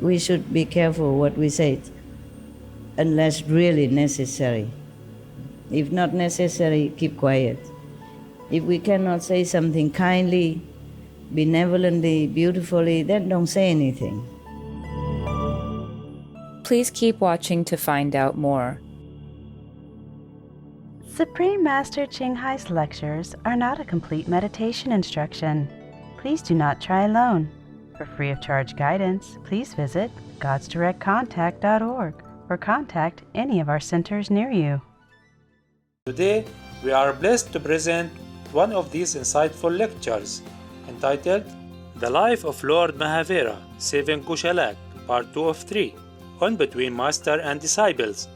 we should be careful what we say, unless really necessary. If not necessary, keep quiet. If we cannot say something kindly, benevolently, beautifully, then don't say anything. Please keep watching to find out more. Supreme Master Ching Hai's lectures are not a complete meditation instruction. Please do not try alone. For free of charge guidance, please visit godsdirectcontact.org or contact any of our centers near you. Today, we are blessed to present one of these insightful lectures entitled The Life of Lord Mahavira, Saving Kushalak, Part 2 of 3, on Between Master and Disciples,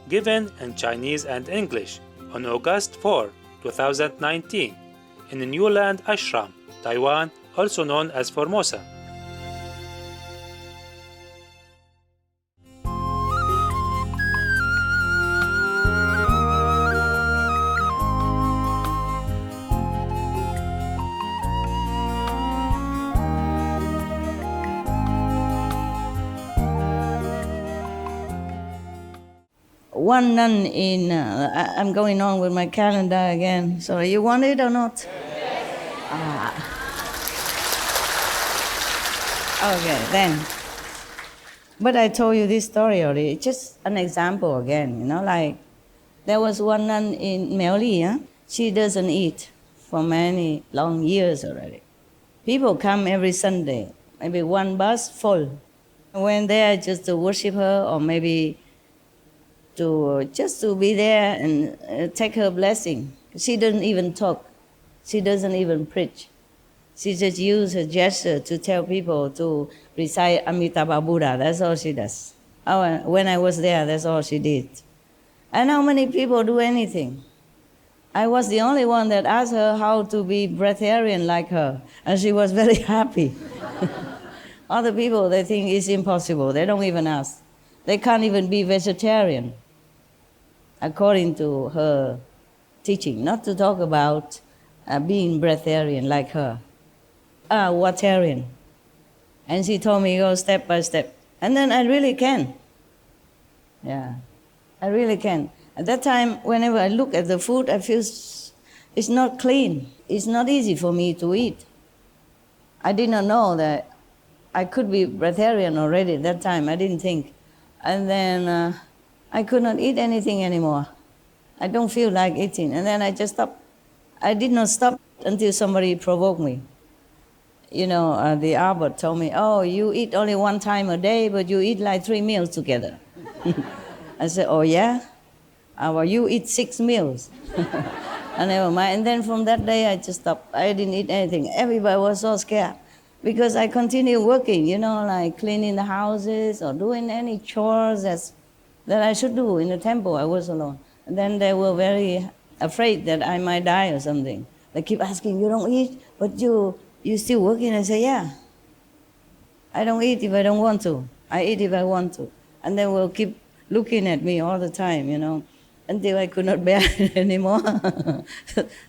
given in Chinese and English on August 4, 2019, in the New Land Ashram, Taiwan, also known as Formosa. One nun in, I'm going on with my calendar again. So you want it or not? Yes. Okay, then. But I told you this story already. It's just an example again, like there was one nun in Miaoli, huh? She doesn't eat for many long years already. People come every Sunday, maybe one bus full. Went there just to worship her or maybe just to be there and take her blessing. She doesn't even talk. She doesn't even preach. She just uses her gesture to tell people to recite Amitabha Buddha. That's all she does. When I was there, that's all she did. And how many people do anything? I was the only one that asked her how to be breatharian like her, and she was very happy. Other people, they think it's impossible. They don't even ask. They can't even be vegetarian, according to her teaching, not to talk about being breatharian like her. Watarian. And she told me, go step by step. And then I really can. Yeah, I really can. At that time, whenever I look at the food, I feel it's not clean. It's not easy for me to eat. I did not know that I could be breatharian already at that time. I didn't think. And then I could not eat anything anymore. I don't feel like eating. And then I just stopped. I did not stop until somebody provoked me. The abbot told me, oh, you eat only one time a day, but you eat like 3 meals together. I said, oh, yeah? Well, you eat 6 meals. And never mind. And then from that day, I just stopped. I didn't eat anything. Everybody was so scared because I continued working, like cleaning the houses or doing any chores that I should do in the temple. I was alone. And then they were very afraid that I might die or something. They keep asking, you don't eat, but you still working? I say, yeah. I don't eat if I don't want to. I eat if I want to. And they will keep looking at me all the time, until I could not bear it anymore.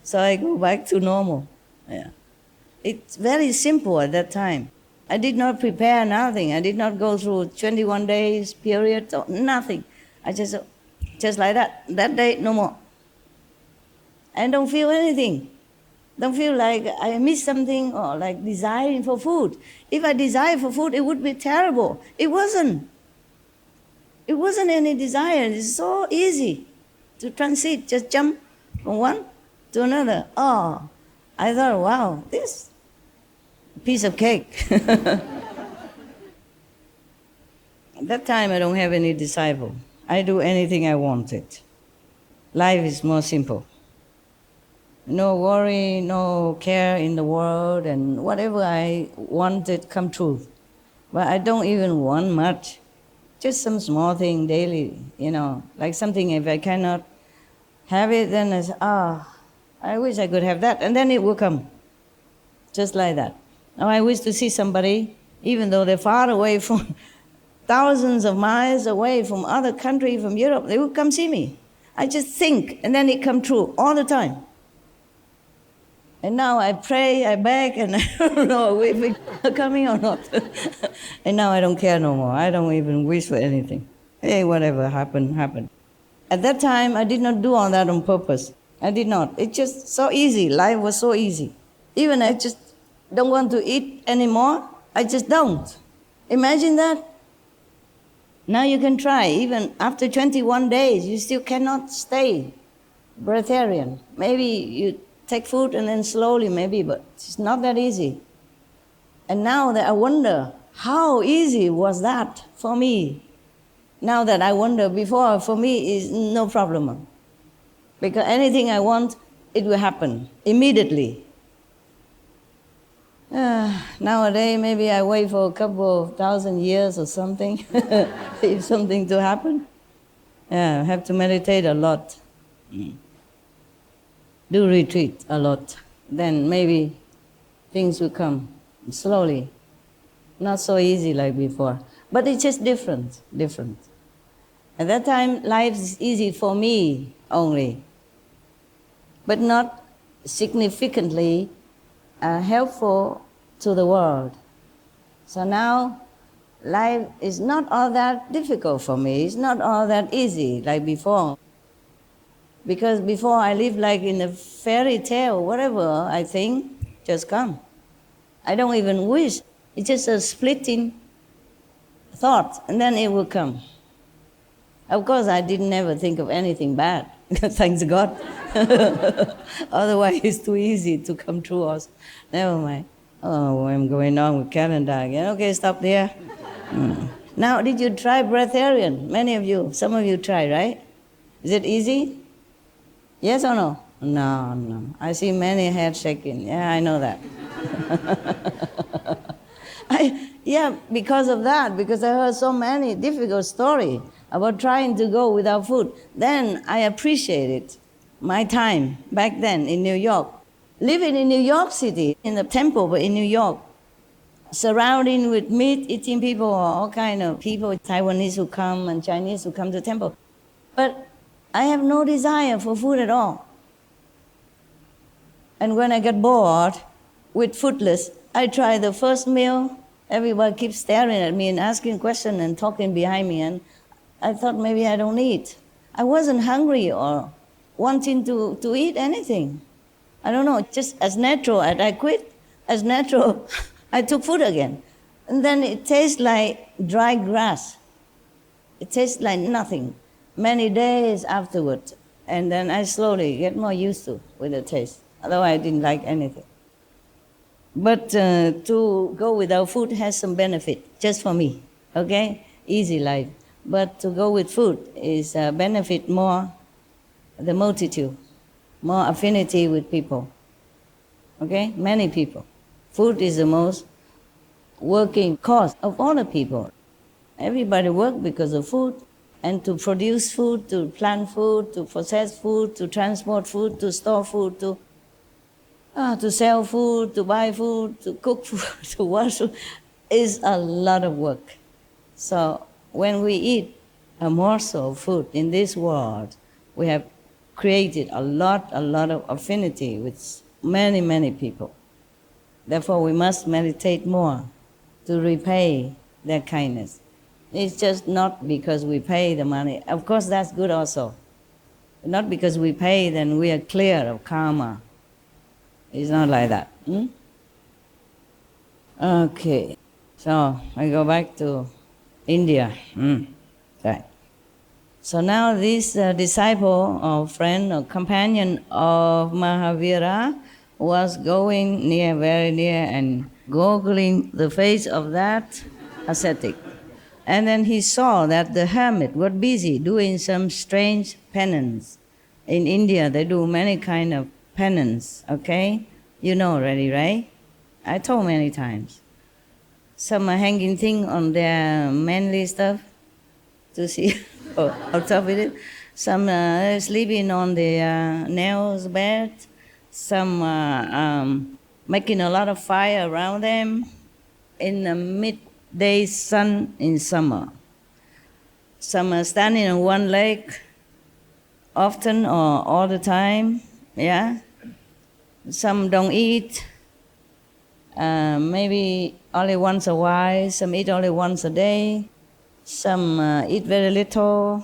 So I go back to normal. Yeah. It's very simple at that time. I did not prepare nothing. I did not go through 21 days period or nothing. I just like that. That day, no more. I don't feel anything. Don't feel like I miss something or like desiring for food. If I desire for food, it would be terrible. It wasn't. It wasn't any desire. It's so easy to transit, just jump from one to another. Oh, I thought, wow, this piece of cake. At that time, I don't have any disciple. I do anything I wanted. Life is more simple. No worry, no care in the world, and whatever I wanted come true. But I don't even want much. Just some small thing daily, like something if I cannot have it, then I say, I wish I could have that, and then it will come. Just like that. Now I wish to see somebody, even though they're far away from thousands of miles away from other countries, from Europe, they will come see me. I just think, and then it come true all the time. And now I pray, I beg, and I don't know if it's coming or not. And now I don't care no more. I don't even wish for anything. Hey, whatever happened, happened. At that time, I did not do all that on purpose. I did not. It's just so easy. Life was so easy. Even I just don't want to eat anymore. I just don't. Imagine that. Now you can try. Even after 21 days, you still cannot stay breatharian. Maybe you take food and then slowly maybe, but it's not that easy. And now that I wonder, how easy was that for me? Now that I wonder, before for me is no problem. Because anything I want, it will happen immediately. Nowadays, maybe I wait for a couple of thousand years or something, if something to happen. Yeah, I have to meditate a lot. Do retreat a lot. Then maybe things will come slowly. Not so easy like before. But it's just different. At that time, life is easy for me only, but not significantly helpful to the world. So now, life is not all that difficult for me. It's not all that easy like before. Because before I lived like in a fairy tale, whatever I think, just come. I don't even wish. It's just a splitting thought, and then it will come. Of course, I didn't ever think of anything bad, thanks God. Otherwise, it's too easy to come true also. Never mind. Oh, I'm going on with calendar again. Okay, stop there. Now, did you try breatharian? Many of you, some of you try, right? Is it easy? Yes or no? No. I see many heads shaking. Yeah, I know that. Because of that, because I heard so many difficult stories about trying to go without food. Then I appreciated my time back then in New York. Living in New York City, in the temple, but in New York, surrounding with meat-eating people, all kind of people, Taiwanese who come and Chinese who come to the temple. But I have no desire for food at all. And when I get bored with foodless, I try the first meal. Everybody keeps staring at me and asking questions and talking behind me, and I thought maybe I don't eat. I wasn't hungry or wanting to eat anything. I don't know, just as natural as I quit, as natural I took food again. And then it tastes like dry grass. It tastes like nothing. Many days afterwards, and then I slowly get more used to with the taste. Otherwise, I didn't like anything. But to go without food has some benefit, just for me, okay? Easy life. But to go with food is benefit more the multitude, more affinity with people, okay? Many people. Food is the most working cause of all the people. Everybody works because of food. And to produce food, to plant food, to process food, to transport food, to store food, to sell food, to buy food, to cook food, to wash food, is a lot of work. So when we eat a morsel of food in this world, we have created a lot of affinity with many, many people. Therefore, we must meditate more to repay their kindness. It's just not because we pay the money. Of course, that's good also. Not because we pay, then we are clear of karma. It's not like that. Okay, so I go back to India. Right. So now this disciple or friend or companion of Mahavira was going near, very near, and goggling the face of that ascetic. And then he saw that the hermit was busy doing some strange penance. In India, they do many kind of penance, okay? You know already, right? I told many times. Some are hanging thing on their manly stuff to see how tough it is. Some are sleeping on their nails bed. Some are making a lot of fire around them in the midday sun in summer. Some are standing on one leg often or all the time, yeah? Some don't eat, maybe only once a while. Some eat only once a day. Some eat very little.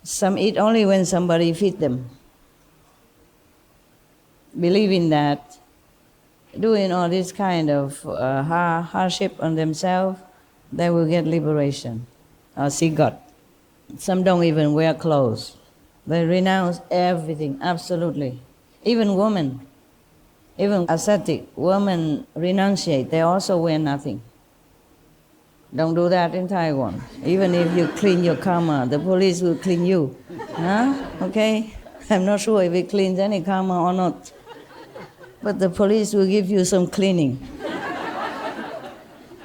Some eat only when somebody feeds them. Believing that doing all this kind of hardship on themselves, they will get liberation or see God. Some don't even wear clothes. They renounce everything, absolutely. Even women, even ascetic women renunciate. They also wear nothing. Don't do that in Taiwan. Even if you clean your karma, the police will clean you. Huh? Okay? I'm not sure if it cleans any karma or not. But the police will give you some cleaning.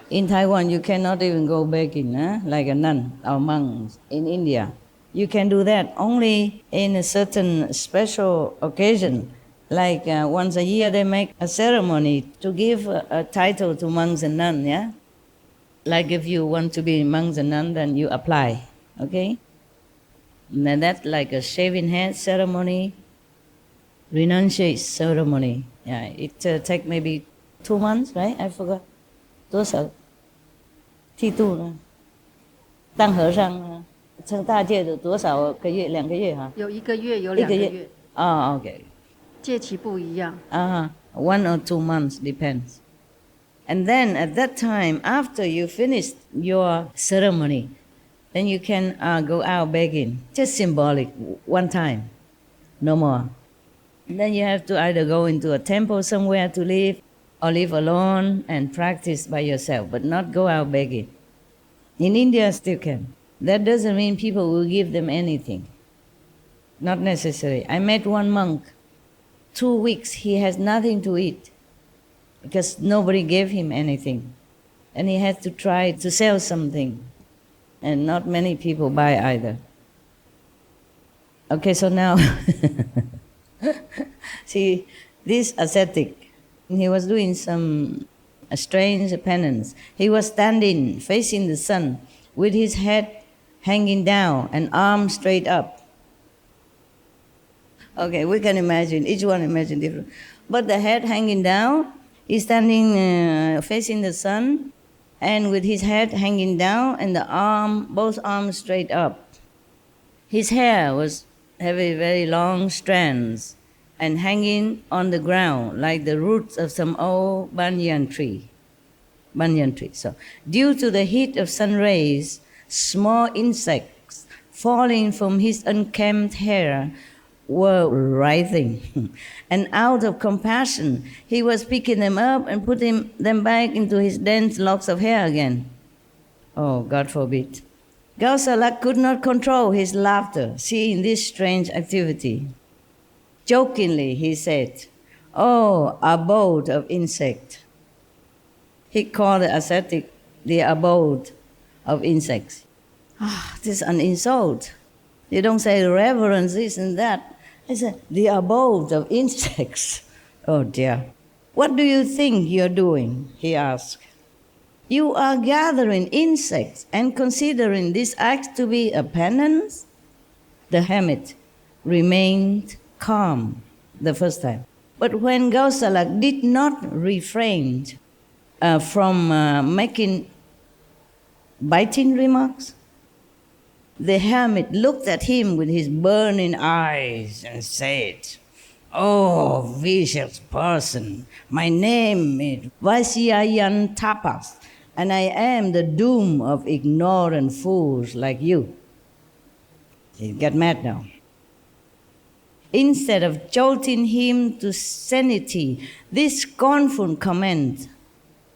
In Taiwan, you cannot even go begging, like a nun or monks in India. You can do that only in a certain special occasion. Like once a year, they make a ceremony to give a title to monks and nuns, yeah? Like if you want to be monks and nuns, then you apply, okay? And then that's like a shaving head ceremony, renunciation ceremony. Yeah, it takes maybe 2 months, right? I forgot. 多少？剃度呢？当和尚呢？成大戒的多少个月？2个月哈？有1个月，有2个月。哦 ，OK。戒期不一样。1 or 2 months depends. And then at that time, after you finish your ceremony, then you can go out begging. Just symbolic, one time, no more. Then you have to either go into a temple somewhere to live, or live alone and practice by yourself, but not go out begging. In India, still can. That doesn't mean people will give them anything. Not necessary. I met one monk. 2 weeks, he has nothing to eat because nobody gave him anything. And he has to try to sell something. And not many people buy either. Okay, so now, see, this ascetic, he was doing some strange penance. He was standing facing the sun with his head hanging down and arms straight up. Okay, we can imagine, each one imagine different. But the head hanging down, he's standing facing the sun and with his head hanging down and both arms straight up. His hair was having very long strands and hanging on the ground like the roots of some old banyan tree. So, due to the heat of sun rays, small insects falling from his unkempt hair were writhing. And out of compassion, he was picking them up and putting them back into his dense locks of hair again. Oh, God forbid. Gosa Lak could not control his laughter, seeing this strange activity. Jokingly, he said, "Oh, abode of insect." He called the ascetic the abode of insects. This is an insult. You don't say reverence, this and that. I said, the abode of insects. Oh dear. What do you think you're doing? He asked. You are gathering insects and considering this act to be a penance? The hermit remained calm the first time. But when Gausalak did not refrain from making biting remarks, the hermit looked at him with his burning eyes and said, "Oh, vicious person, my name is Vasyayan Tapas, and I am the doom of ignorant fools like you." He got mad now. Instead of jolting him to sanity, this scornful comment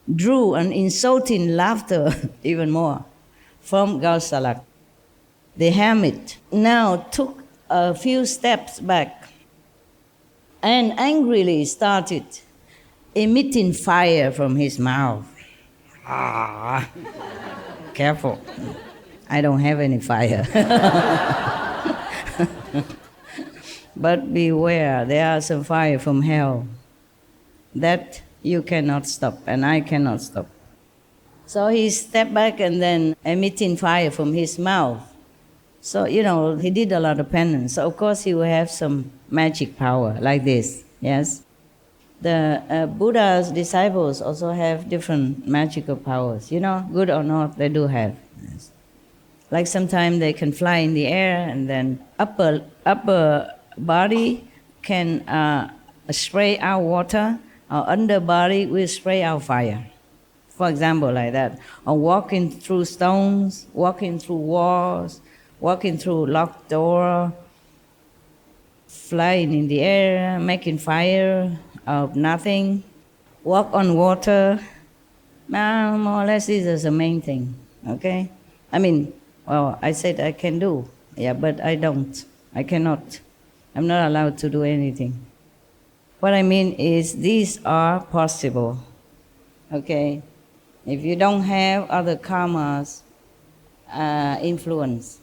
drew an insulting laughter even more from Gausalak. The hermit now took a few steps back and angrily started emitting fire from his mouth. Careful, I don't have any fire. But beware, there are some fire from hell that you cannot stop, and I cannot stop. So he stepped back and then emitting fire from his mouth. So, he did a lot of penance. So, of course, he will have some magic power like this, yes? the Buddha's disciples also have different magical powers. Good or not, they do have. Like sometimes they can fly in the air, and then upper body can spray out water, or under body will spray out fire. For example, like that. Or walking through stones, walking through walls, walking through locked door, flying in the air, making fire of nothing, walk on water. More or less this is the main thing, okay? I said I can do, but I don't. I cannot. I'm not allowed to do anything. What I mean is these are possible, okay? If you don't have other karmas influence,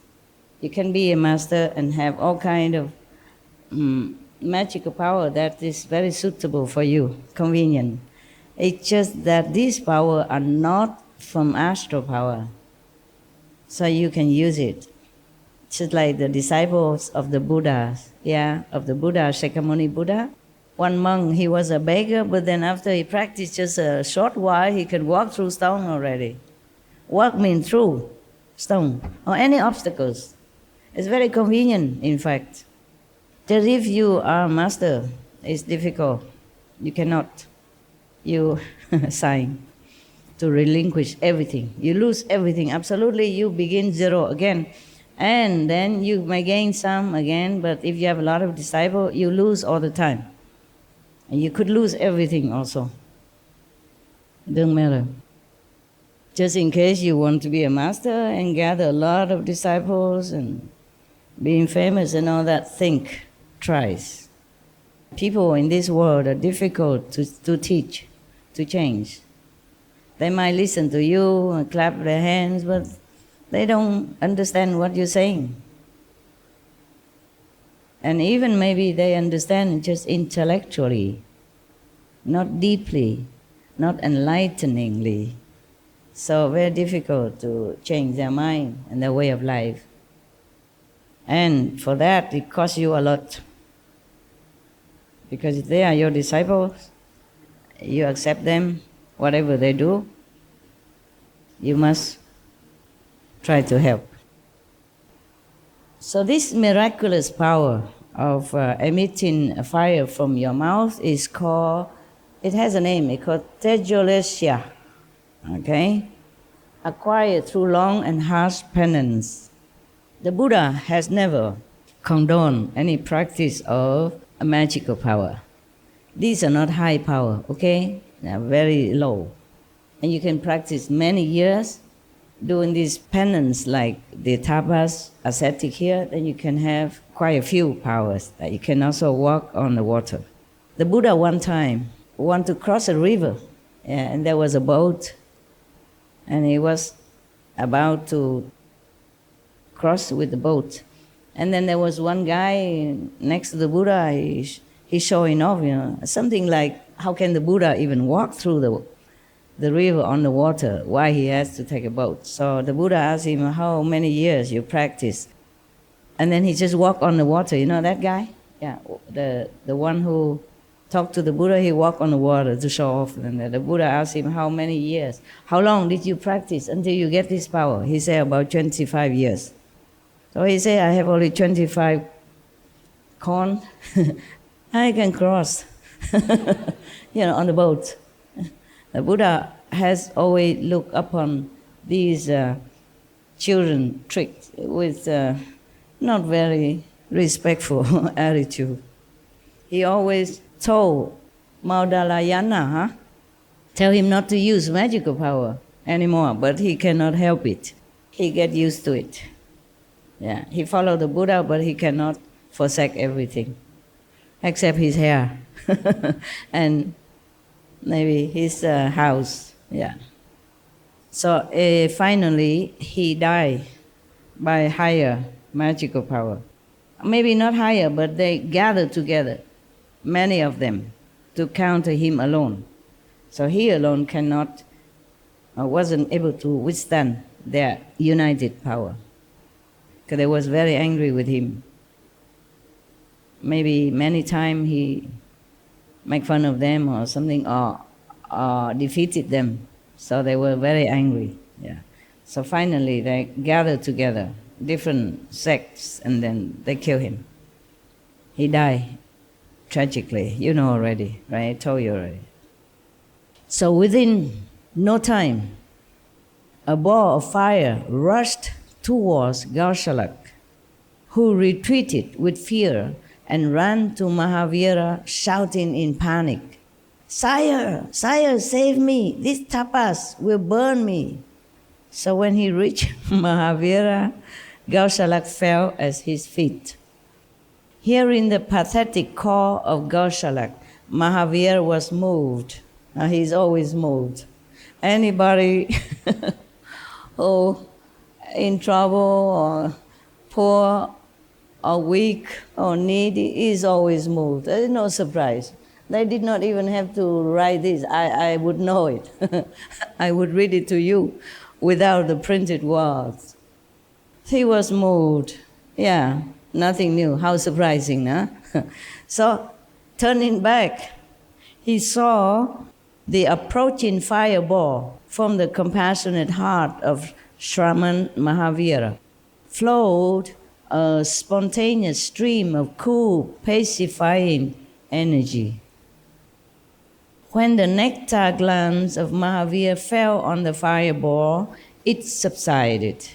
you can be a master and have all kind of magical power that is very suitable for you, convenient. It's just that these powers are not from astral power, so you can use it. Just like the disciples of the Buddhas, of the Buddha, Shakyamuni Buddha. One monk, he was a beggar, but then after he practiced just a short while, he could walk through stone already. Walk means through stone or any obstacles. It's very convenient, in fact. Just if you are a master, it's difficult. You cannot. You sign to relinquish everything. You lose everything. Absolutely, you begin zero again. And then you may gain some again, but if you have a lot of disciples, you lose all the time. And you could lose everything also. It doesn't matter. Just in case you want to be a master and gather a lot of disciples and being famous and all that, think twice. People in this world are difficult to teach, to change. They might listen to you and clap their hands, but they don't understand what you're saying. And even maybe they understand just intellectually, not deeply, not enlighteningly. So very difficult to change their mind and their way of life. And for that, it costs you a lot. Because if they are your disciples, you accept them, whatever they do, you must try to help. So this miraculous power of emitting fire from your mouth is called, it has a name, it's called Tejolesya, okay? Acquired through long and harsh penance. The Buddha has never condoned any practice of a magical power. These are not high power, okay? They are very low. And you can practice many years doing this penance like the tapas, ascetic here, then you can have quite a few powers. You can also walk on the water. The Buddha one time wanted to cross a river, and there was a boat, and he was about to cross with the boat. And then there was one guy next to the Buddha, he's showing off, something like, how can the Buddha even walk through the river on the water? Why he has to take a boat? So the Buddha asked him, how many years you practice? And then he just walked on the water. You know that guy? Yeah, the one who talked to the Buddha, he walked on the water to show off. And the Buddha asked him, how many years? How long did you practice until you get this power? He said, about 25 years. So he said, I have only 25 corn. I can cross, on the boat. The Buddha has always looked upon these children tricked with not very respectful attitude. He always told Maudalayana, tell him not to use magical power anymore, but he cannot help it. He get used to it. Yeah, he followed the Buddha, but he cannot forsake everything, except his hair and maybe his house. Yeah. So finally, he died by higher magical power. Maybe not higher, but they gathered together, many of them, to counter him alone. So he alone cannot, wasn't able to withstand their united power, because they was very angry with him. Maybe many times he make fun of them or something, or defeated them. So they were very angry. Yeah. So finally they gathered together, different sects, and then they killed him. He died tragically. You know already, right? I told you already. So within no time, a ball of fire rushed towards Gaushalak, who retreated with fear and ran to Mahavira, shouting in panic, "Sire, sire, save me! This tapas will burn me!" So when he reached Mahavira, Gaushalak fell at his feet. Hearing the pathetic call of Gaushalak, Mahavira was moved. He's always moved. Anybody who in trouble or poor or weak or needy is always moved. There is no surprise. They did not even have to write this. I would know it. I would read it to you without the printed words. He was moved. Yeah, nothing new. How surprising, huh? So, turning back, he saw the approaching fireball from the compassionate heart of Shraman Mahavira flowed a spontaneous stream of cool, pacifying energy. When the nectar glance of Mahavira fell on the fireball, it subsided.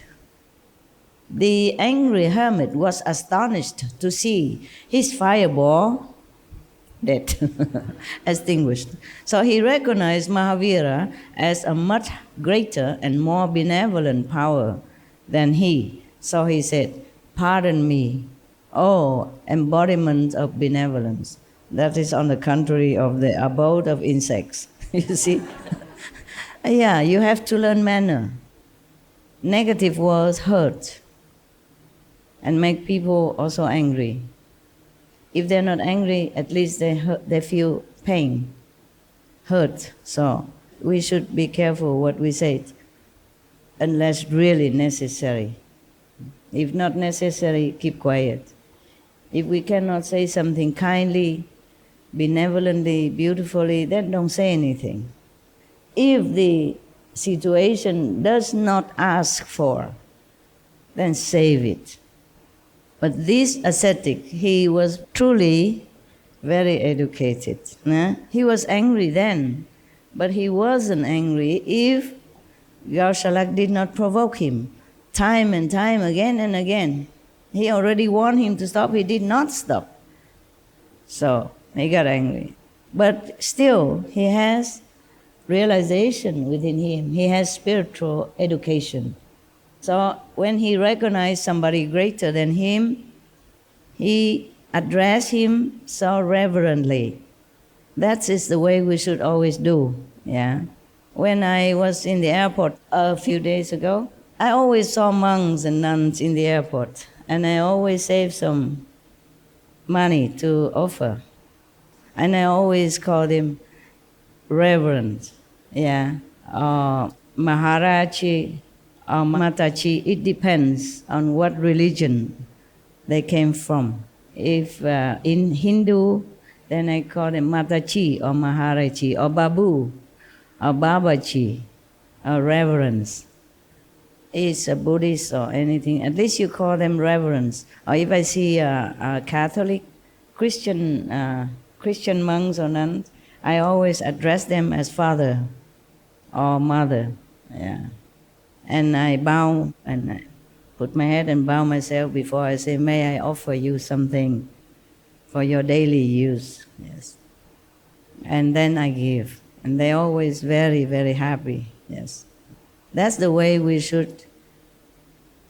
The angry hermit was astonished to see his fireball dead, extinguished. So he recognized Mahavira as a much greater and more benevolent power than he. So he said, "Pardon me, O embodiment of benevolence." That is on the contrary of the abode of insects. You see? Yeah, you have to learn manner. Negative words hurt and make people also angry. If they're not angry, at least they feel pain, hurt. So we should be careful what we say, unless really necessary. If not necessary, keep quiet. If we cannot say something kindly, benevolently, beautifully, then don't say anything. If the situation does not ask for, then save it. But this ascetic, he was truly very educated. He was angry then, but he wasn't angry if Gaushalak did not provoke him time and time, again and again. He already warned him to stop, he did not stop. So he got angry. But still, he has realization within him. He has spiritual education. So when he recognized somebody greater than him, he addressed him so reverently. That is the way we should always do. Yeah. When I was in the airport a few days ago, I always saw monks and nuns in the airport, and I always saved some money to offer. And I always call them reverend, yeah, or Maharaji or Mataji. It depends on what religion they came from. If in Hindu, then I call them Mataji or Maharaji or Babu or Babaji or reverends. It's a Buddhist or anything, at least you call them reverends. Or if I see a Catholic, Christian monks or nuns, I always address them as father or mother. Yeah. And I bow and I put my head and bow myself before I say, "May I offer you something for your daily use?" Yes. And then I give. And they're always very, very happy. Yes. That's the way we should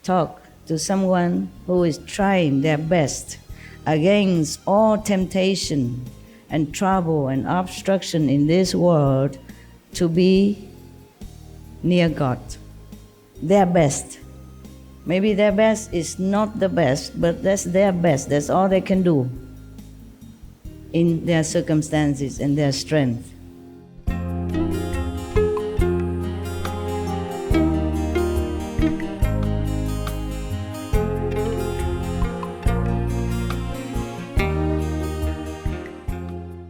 talk to someone who is trying their best against all temptation and trouble and obstruction in this world to be near God. Their best. Maybe their best is not the best, but that's their best. That's all they can do in their circumstances and their strength.